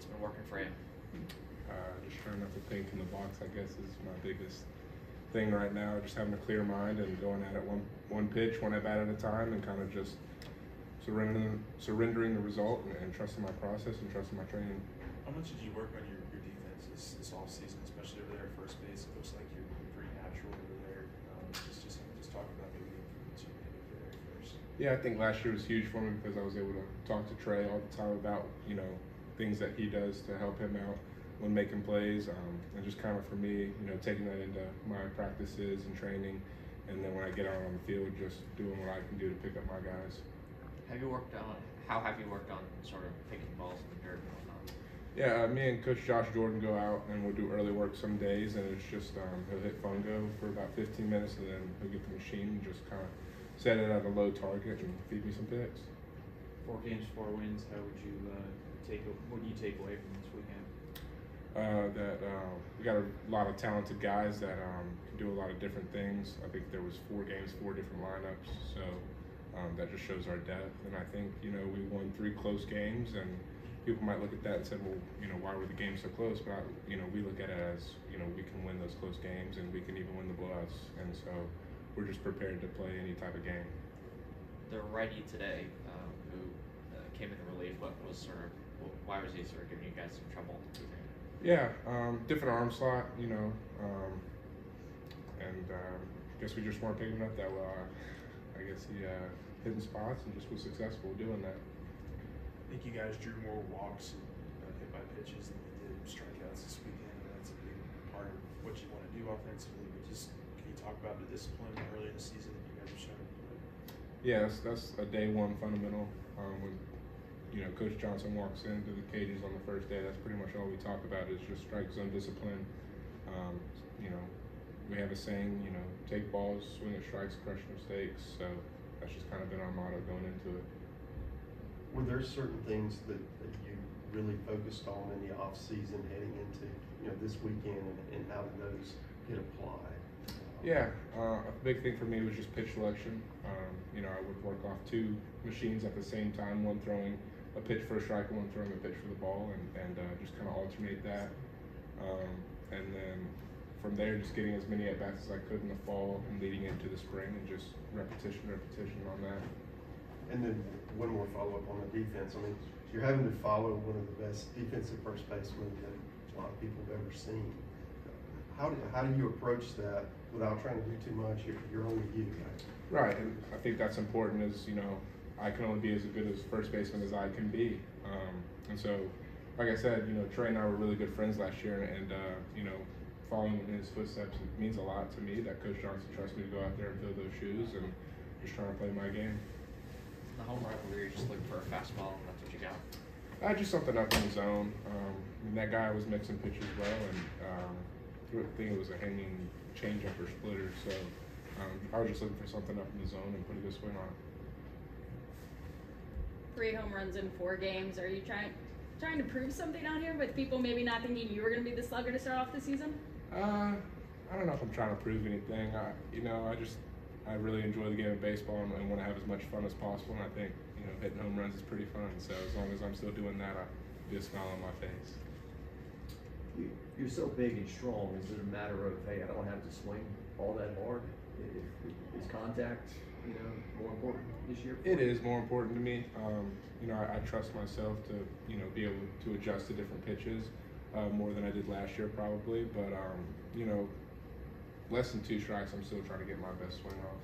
What's been working for you? Just trying not to think in the box, I guess, is my biggest thing right now. Just having a clear mind and going at it one pitch, one at bat at a time, and kind of just surrendering the result and trusting my process and trusting my training. How much did you work on your defense this off season, especially over there at first base? It looks like you're pretty natural over there. Just talk about maybe the improvements you made over there first. Yeah, I think last year was huge for me because I was able to talk to Trey all the time about things that he does to help him out when making plays, and just kind of for me, taking that into my practices and training, and then when I get out on the field, just doing what I can do to pick up my guys. How have you worked on sort of picking balls in the dirt and whatnot? Yeah, me and Coach Josh Jordan go out and we'll do early work some days, and it's just he'll hit fungo for about 15 minutes, and then he'll get the machine and just kind of set it at a low target and feed me some picks. 4 games, 4 wins. How would you what do you take away from this weekend? We got a lot of talented guys that can do a lot of different things. I think there was 4 games, 4 different lineups, so that just shows our depth. And I think we won 3 close games, and people might look at that and say, well, why were the games so close? But we look at it as we can win those close games, and we can even win the blowouts. And so we're just prepared to play any type of game. The righty today, who came in the relief, why was he sort of giving you guys some trouble? Yeah, different arm slot, and I guess we just weren't picking up that well. I guess he hit in spots and just was successful doing that. I think you guys drew more walks and hit by pitches than you did strikeouts this weekend, and that's a big part of what you want to do offensively. But just can you talk about the discipline early in the season that you guys are showing? Yeah, that's a day one fundamental. When Coach Johnson walks into the cages on the first day, that's pretty much all we talk about is just strike zone discipline. We have a saying, take balls, swing at strikes, crush mistakes. So that's just kind of been our motto going into it. Were there certain things that you really focused on in the off season heading into this weekend, and how did those get applied? Yeah, a big thing for me was just pitch selection. I would work off 2 machines at the same time, one throwing a pitch for a strike, one throwing a pitch for the ball, and just kind of alternate that. And then from there, just getting as many at-bats as I could in the fall and leading into the spring, and just repetition on that. And then one more follow-up on the defense. I mean, you're having to follow one of the best defensive first basemen that a lot of people have ever seen. How do you approach that without trying to do too much? You're only you, right? Right, and I think that's important. I can only be as good as first baseman as I can be. And so, like I said, Trey and I were really good friends last year, and following in his footsteps, it means a lot to me that Coach Johnson trusts me to go out there and fill those shoes, and just trying to play my game. The home rivalry, you're just looking for a fastball, and that's what you got. Just something up in the zone. That guy was mixing pitches well, and I think it was a hanging changeup or splitter. So I was just looking for something up in the zone and put a good swing on it. 3 home runs in 4 games. Are you trying to prove something out here with people maybe not thinking you were going to be the slugger to start off the season? I don't know if I'm trying to prove anything. I really enjoy the game of baseball and want to have as much fun as possible. And I think hitting home runs is pretty fun. So as long as I'm still doing that, I'll be a smile on my face. You're so big and strong. Is it a matter of, hey, I don't have to swing all that hard? Is contact more important this year? It is more important to me. I trust myself to be able to adjust to different pitches more than I did last year probably. But less than 2 strikes, I'm still trying to get my best swing off.